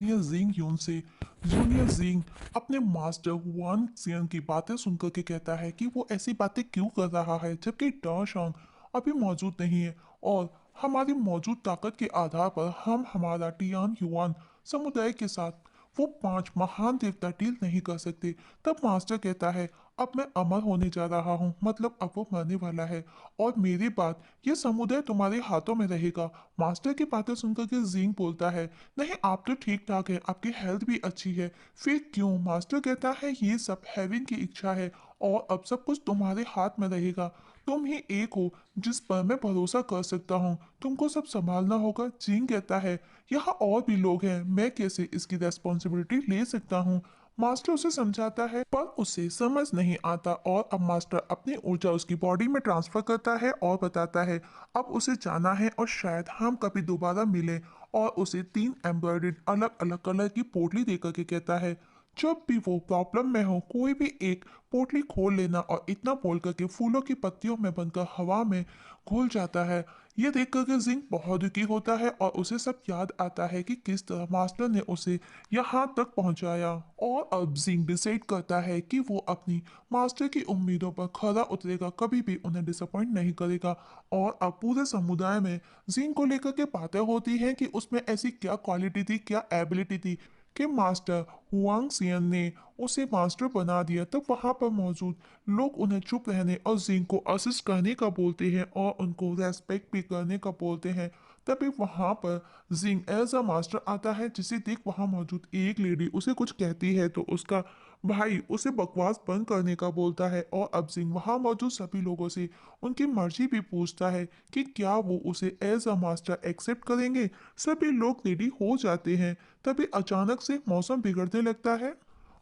Junior जिंग यून से junior जिंग अपने मास्टर वांग जियन की बातें सुनकर के कहता है कि वो ऐसी बातें क्यों कर रहा है जबकि डाशांग अभी मौजूद नहीं है और हमारी मौजूद ताकत के आधार पर हम हमारा टियान युआन समुदाय के साथ वो 5 महान देवता डील नहीं कर सकते। तब मास्टर कहता है अब मैं अमर होने जा रहा हूँ, मतलब अब वो मरने वाला है और मेरी बात ये समुदाय तुम्हारे हाथों में रहेगा। मास्टर की बातें सुनकर के जिंग बोलता है नहीं, आप तो ठीक ठाक है, आपकी हेल्थ भी अच्छी है, फिर क्यों? मास्टर कहता है ये सब हेवन की इच्छा है और अब सब कुछ तुम्हारे हाथ में रहेगा। तुम ही एक हो जिस पर मैं भरोसा कर सकता हूँ, तुमको सब संभालना होगा। जिंग कहता है यहाँ और भी लोग हैं, मैं कैसे इसकी रेस्पॉन्सिबिलिटी ले सकता हूँ? मास्टर उसे समझाता है पर उसे समझ नहीं आता और अब मास्टर अपनी ऊर्जा उसकी बॉडी में ट्रांसफर करता है और बताता है अब उसे जाना है और शायद हम कभी दोबारा मिले, और उसे 3 एम्ब्रॉयडर्ड अलग अलग कलर की पोटली देकर के कहता है जब भी वो प्रॉब्लम में हो कोई भी एक पोटली खोल लेना, और इतना बोल करके फूलों की पत्तियों में बनकर हवा में घुल जाता है। ये देख करके जिंग बहुत दुखी होता है और उसे सब याद आता है कि किस तरह मास्टर ने उसे यहाँ तक पहुंचाया। और अब जिंग डिसाइड करता है कि वो अपनी मास्टर की उम्मीदों पर खरा उतरेगा, कभी भी उन्हें डिसअपॉइंट नहीं करेगा। और अब पूरे समुदाय में जिंग को लेकर के बातें होती हैं कि उसमें ऐसी क्या क्वालिटी थी, क्या एबिलिटी थी कि मास्टर हुआंग सियन ने उसे मास्टर बना दिया। तब वहां पर मौजूद लोग उन्हें चुप रहने और जिंग को असिस्ट करने का बोलते हैं और उनको रेस्पेक्ट भी करने का बोलते हैं। तभी वहां पर जिंग एज अ मास्टर आता है, जिसे देख वहां मौजूद एक लेडी उसे कुछ कहती है तो उसका भाई उसे बकवास बंद करने का बोलता है। और अब जिंग वहां मौजूद सभी लोगों से उनकी मर्जी भी पूछता है कि क्या वो उसे एज अ मास्टर एक्सेप्ट करेंगे। सभी लोग रेडी हो जाते हैं। तभी अचानक से मौसम बिगड़ने लगता है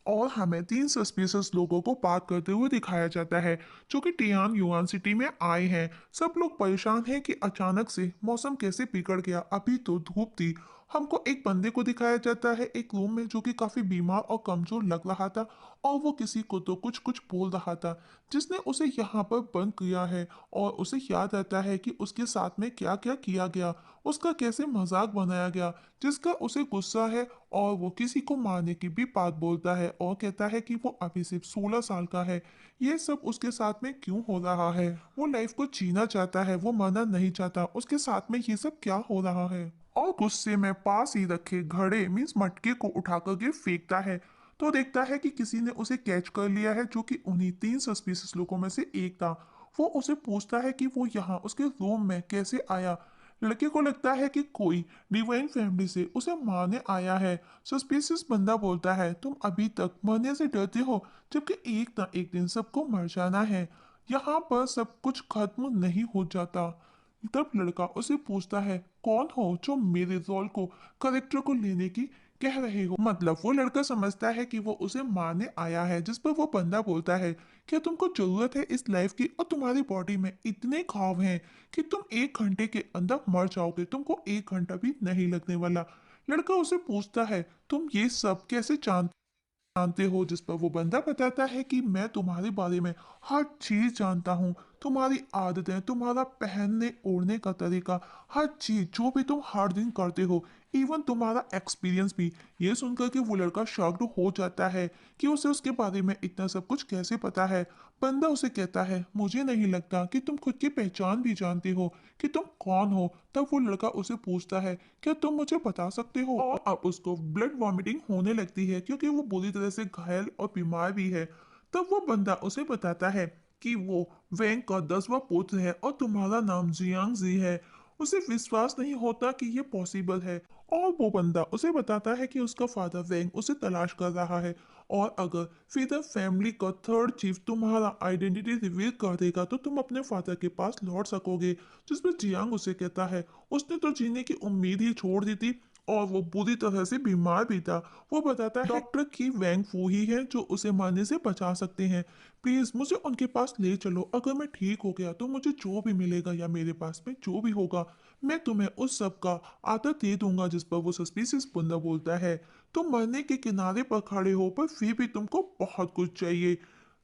और हमें 3 सस्पिशियस लोगों को बात करते हुए दिखाया जाता है जो कि टियान युआन सिटी में आए हैं। सब लोग परेशान हैं कि अचानक से मौसम कैसे बिगड़ गया, अभी तो धूप थी। हमको एक बंदे को दिखाया जाता है एक रूम में जो कि काफी बीमार और कमजोर लग रहा था और वो किसी को तो कुछ कुछ बोल रहा था, जिसने उसे यहाँ पर बंद किया है। और उसे याद आता है कि उसके साथ में क्या क्या किया गया, उसका कैसे मजाक बनाया गया, जिसका उसे गुस्सा है। और वो किसी को मारने की भी बात बोलता है और कहता है कि वो अभी सिर्फ 16 साल का है, ये सब उसके साथ में क्यों हो रहा है? वो लाइफ को जीना चाहता है, वो मरना नहीं चाहता, उसके साथ में ये सब क्या हो रहा है? और गुस्से में पास ही रखे घड़े मीन्स मटके को उठा करके फेंकता है तो देखता है कि किसी ने उसे कैच कर लिया है, जो कि उन्हीं 3 सस्पिशियस लोगों में से एक था। वो उसे पूछता है कि वो यहाँ उसके रूम में कैसे आया। लड़के को लगता है कि कोई डिवाइन फैमिली से उसे मारने आया है। सस्पिशियस बंदा बोलता है तुम अभी तक मरने से डरते हो, जबकि एक ना एक दिन सबको मर जाना है, यहाँ पर सब कुछ खत्म नहीं हो जाता। तब लड़का उसे पूछता है कौन हो जो मेरे रोल को करेक्टर को लेने की कह रहे हो? मतलब वो लड़का समझता है कि वो उसे मारने आया है, जिस पर वो बंदा बोलता है क्या तुमको जरूरत है इस लाइफ की, और तुम्हारी बॉडी में इतने घाव हैं कि तुम 1 घंटे के अंदर मर जाओगे, तुमको 1 घंटा भी नहीं लगने वाला। लड़का उसे पूछता है तुम ये सब कैसे जानते हो? जिस पर वो बंदा बताता है कि मैं तुम्हारे बारे में हर चीज जानता हूँ, तुम्हारी आदतें, तुम्हारा पहनने ओढ़ने का तरीका, हर चीज जो भी तुम हर दिन करते हो, इवन तुम्हारा एक्सपीरियंस भी। ये सुनकर के वो लड़का शॉक्ड हो जाता है कि उसे उसके बारे में इतना सब कुछ कैसे पता है। बंदा उसे कहता है मुझे नहीं लगता कि तुम खुद की पहचान भी जानते हो कि तुम कौन हो। तब वो लड़का उसे पूछता है क्या तुम मुझे बता सकते हो? और अब उसको ब्लड वॉमिटिंग होने लगती है क्योंकि वो बुरी तरह से घायल और बीमार भी है। तब वो बंदा उसे बताता है कि वो वैंग का 10वां पुत्र है और तुम्हारा नाम जियांग जी है। उसे विश्वास नहीं होता कि ये पॉसिबल है। और वो बंदा उसे बताता है कि उसका फादर वैंग उसे तलाश कर रहा है, और अगर फिदर फैमिली का थर्ड चीफ तुम्हारा आइडेंटिटी रिवील कर देगा तो तुम अपने फादर के पास लौट सकोगे। जिसमें जियांग उसे कहता है उसने तो जीने की उम्मीद ही छोड़ दी थी और वो बुरी तरह से बीमार भी था। वो बताता है डॉक्टर की वैंग फू ही है जो उसे मरने से बचा सकते हैं, प्लीज मुझे उनके पास ले चलो। अगर मैं ठीक हो गया तो मुझे जो भी मिलेगा या मेरे पास में जो भी होगा मैं तुम्हें उस सब का आदर दे दूंगा। जिस पर वो सस्पिशियस बंदा बोलता है तुम मरने के किनारे पर खड़े हो पर फिर भी तुमको बहुत कुछ चाहिए,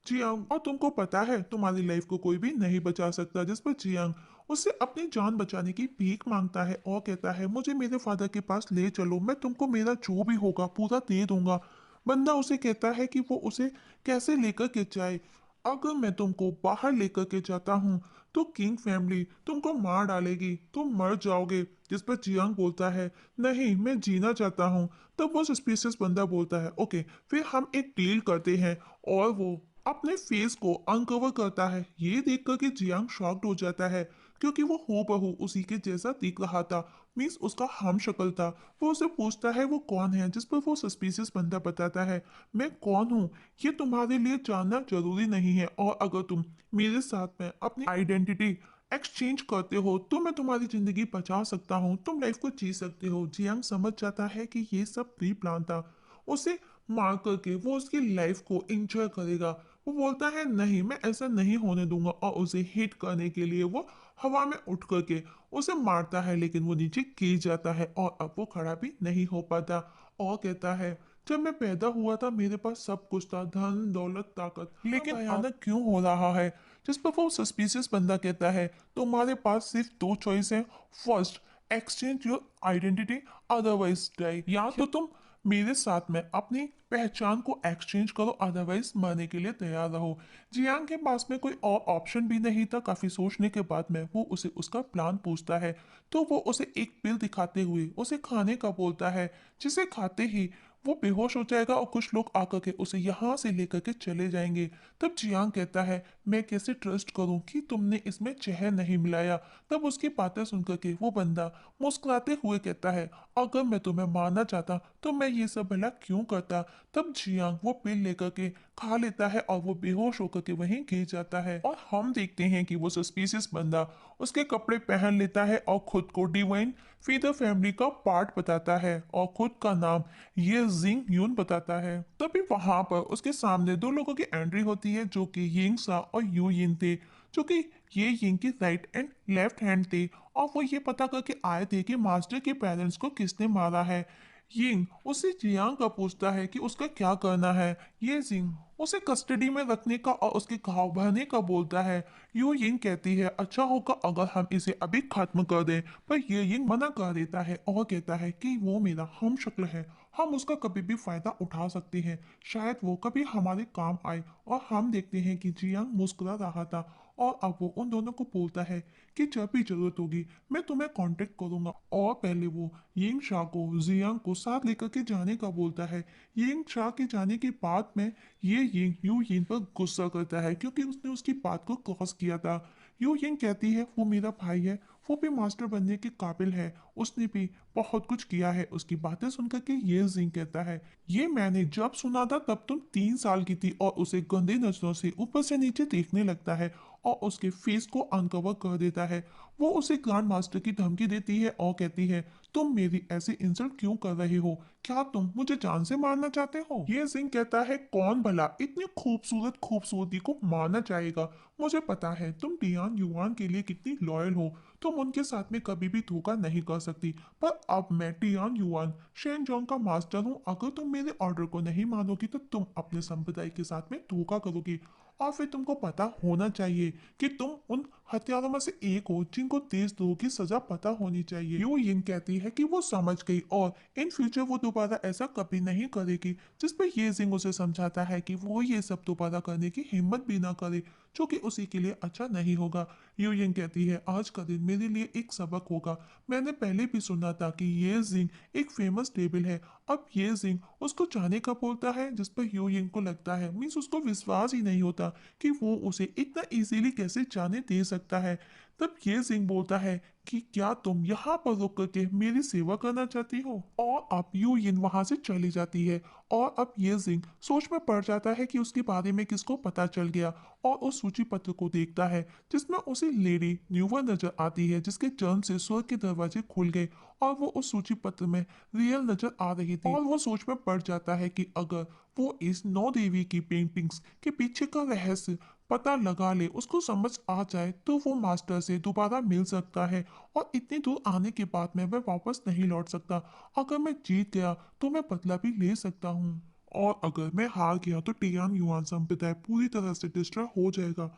जियांग, और तुमको पता है तुम्हारी लाइफ को कोई भी नहीं बचा सकता। जिस पर जियांग उससे अपनी जान बचाने की भीख मांगता है और कहता है मुझे मेरे फादर के पास ले चलो, मैं तुमको मेरा जो भी होगा पूरा दे दूंगा। बंदा उसे कहता है कि वो उसे कैसे लेकर के जाए। अगर मैं तुमको बाहर लेकर के जाता हूँ तो किंग फैमिली तुमको मार डालेगी, तुम मर जाओगे। जिस पर जियांग बोलता है नहीं, मैं जीना चाहता हूँ। तब वो सस्पिशियस बंदा बोलता है ओके, फिर हम एक डील करते हैं। और वो अपने फेस को अनकवर करता है। ये देखकर के जियांग शॉक्ड हो जाता है क्योंकि वो हूबहू उसी के जैसा दिख रहा था। मीन्स उसका हम शक्ल था। वो उसे पूछता है वो कौन है, जिस पर वो सस्पिशियस बंदा बताता है मैं कौन हूँ ये तुम्हारे लिए जानना जरूरी नहीं है, और अगर तुम मेरे साथ में अपनी आइडेंटिटी एक्सचेंज करते हो तो मैं तुम्हारी जिंदगी बचा सकता हूँ, तुम लाइफ को जी सकते हो। जियांग समझ जाता है कि ये सब प्री प्लान था। उसे मार करके वो उसकी लाइफ को एंजॉय करेगा। वो बोलता है नहीं, मैं ऐसा नहीं होने दूंगा, और उसे हिट करने के लिए वो हवा में उठ करके उसे मारता है, लेकिन वो नीचे गिर जाता है और अब वो खड़ा भी नहीं हो पाता। और कहता है जब मैं पैदा हुआ था मेरे पास सब कुछ था, धन दौलत ताकत, लेकिन भयानक क्यों हो रहा है। जिस पर वो सस्पिशियस बंदा कहता है तुम्हारे पास सिर्फ दो चॉइस है। First, exchange your identity, otherwise die. या तो तुम मेरे साथ में अपनी पहचान को एक्सचेंज करो, अदरवाइज मरने के लिए तैयार रहो। जियांग के पास में कोई और ऑप्शन भी नहीं था। काफी सोचने के बाद में वो उसे उसका प्लान पूछता है तो वो उसे एक पिल दिखाते हुए उसे खाने का बोलता है, जिसे खाते ही वो बेहोश हो जाएगा और कुछ लोग आकर के उसे यहाँ से लेकर के चले जाएंगे। तब जियांग कहता है मैं कैसे ट्रस्ट करूं कि तुमने इसमें जहर नहीं मिलाया। तब उसकी बातें सुनकर के वो बंदा मुस्कुराते हुए कहता है अगर मैं तुम्हें मारना चाहता तो मैं ये सब भला क्यों करता। तब जियांग वो पिल लेकर के खा लेता है और वो बेहोश होकर के वहीं गिर जाता है। और हम देखते हैं कि वो सस्पिशियस बंदा उसके कपड़े पहन लेता है और खुद को डिवाइन फीदर फैमिली का पार्ट बताता है और खुद का नाम ये जिंग यून बताता है। तभी वहां पर उसके सामने दो लोगों की एंट्री होती है जो कि यिंग सा और यू यिन थे, जो कि ये यिंग की राइट एंड लेफ्ट हैंड थे। और वो ये पता करके आए थे कि मास्टर के पेरेंट्स को किसने मारा है। यिंग उससे जियांग का पूछता है कि उसका क्या करना है। ये जिंग उसे कस्टडी में रखने का और उसके घाव भरने का बोलता है। यू यिंग कहती है अच्छा होगा अगर हम इसे अभी खत्म कर दें, पर ये यिंग मना कर देता है और कहता है कि वो मेरा हम शक्ल है, हम उसका कभी भी फायदा उठा सकते हैं, शायद वो कभी हमारे काम आए। और हम देखते हैं कि जियांग मुस्कुरा रहा था और अब वो उन दोनों को बोलता है कि जब भी जरूरत होगी मैं तुम्हें कांटेक्ट करूंगा। और पहले वो यिंग शा को जियांग को साथ लेकर के जाने का बोलता है। यिंग शा के जाने के बाद में ये यिंग यू यिन पर गुस्सा करता है क्योंकि उसने उसकी बात को क्रॉस किया था। यू यिंग कहती है वो मेरा भाई है, वो भी मास्टर बनने के काबिल है, उसने भी बहुत कुछ किया है। उसकी बातें सुनकर के ये जिंग कहता है ये मैंने जब सुना था तब तुम 3 साल की थी, और उसे गंदी नजरों से ऊपर से नीचे देखने लगता है और उसके फेस को अनकवर कर देता है। वो उसे ग्रैंड मास्टर की धमकी देती है और कहती है तुम मेरी ऐसी इंसल्ट क्यों कर रहे हो, क्या तुम मुझे जान से मारना चाहते हो। ये सिंह कहता है कौन भला इतनी खूबसूरत खूबसूरती को मारना चाहेगा। मुझे पता है तुम डियान युआन के लिए कितनी लॉयल हो, तुम उनके साथ में कभी भी धोखा नहीं कर सकती। पर अब मैं डियान युआन शेनजोंग का मास्टर हूँ, अगर तुम मेरे ऑर्डर को नहीं मानोगी तो तुम अपने संप्रदाय के साथ में धोखा करोगी। और फिर तुमको पता होना चाहिए कि तुम उन हत्यारों में से एक हो जिनको देशद्रोह की सजा पता होनी चाहिए। यू यिन कहती है कि वो समझ गई और इन फ्यूचर वो दोबारा ऐसा कभी नहीं करेगी। जिस पर ये जिंग उसे समझाता है कि वो ये सब दोबारा करने की हिम्मत भी ना करे, जो कि उसी के लिए अच्छा नहीं होगा। यू यिन कहती है आज का दिन मेरे लिए एक सबक होगा। मैंने पहले भी सुना था कि ये जिंग एक फेमस टेबल है। अब ये जिंग उसको जाने का बोलता है, जिस पर यू यिन को लगता है मीन्स उसको विश्वास ही नहीं होता कि वो उसे इतना इजीली कैसे जाने दे सकता है। तब ये सिंह बोलता है कि क्या तुम यहाँ पर रुक करके मेरी सेवा करना चाहती हो। और अब यू यिन वहां से चली जाती है और अब ये सिंह सोच में पड़ जाता है कि उसके बारे में किसको पता चल गया, और उस सूची पत्र को देखता है जिसमें उसे लेडी न्यूवर नजर आती है जिसके जन्म से स्वर्ग के दरवाजे खुल गए, और वो उस सूची पत्र में रियल नजर आ रही थी। और वो सोच में पड़ जाता है कि अगर वो इस नौ देवी की पेंटिंग्स के पीछे का रहस्य पता लगा ले, उसको समझ आ जाए, तो वो मास्टर से दोबारा मिल सकता है। और इतनी दूर आने के बाद में मैं वापस नहीं लौट सकता। अगर मैं जीत गया तो मैं बदला भी ले सकता हूँ। और अगर मैं हार गया तो टियान युआन संप्रदाय पूरी तरह से डिस्ट्रॉय हो जाएगा,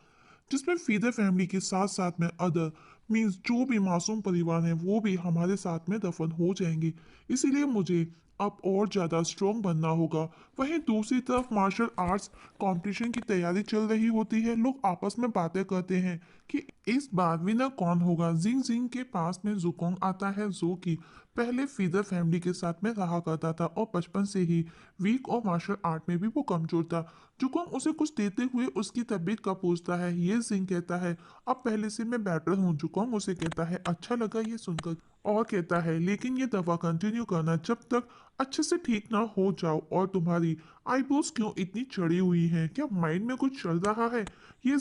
जिसमें फीदर फैमिली के साथ साथ में अदर मीन्स जो भी मासूम परिवार हैं वो भी हमारे साथ में दफन हो जाएंगे। इसीलिए मुझे अब और ज़्यादा स्ट्रॉन्ग बनना होगा। वहीं दूसरी तरफ मार्शल आर्ट्स कंपटीशन की तैयारी चल रही होती है। लोग आपस में बातें करते हैं कि इस बार विनर कौन होगा। जिंग जिंग के पास में जुकोंग आता है जो कि पहले फीदर फैमिली के साथ में रहा करता था और बचपन से ही वीक और मार्शल आर्ट में भी वो कमजोर था। जुकोंग उसे कुछ देते हुए उसकी तबीयत का पूछता है। ये जिंग कहता है अब पहले से मैं बेटर हूँ। जुकोंग उसे कहता है अच्छा लगा ये सुनकर, और कहता है लेकिन ये दवा कंटिन्यू करना जब तक अच्छे से ठीक ना हो जाओ। और तुम्हारी आईब्रोज क्यों इतनी चढ़ी हुई हैं, क्या माइंड में कुछ चल रहा है। ये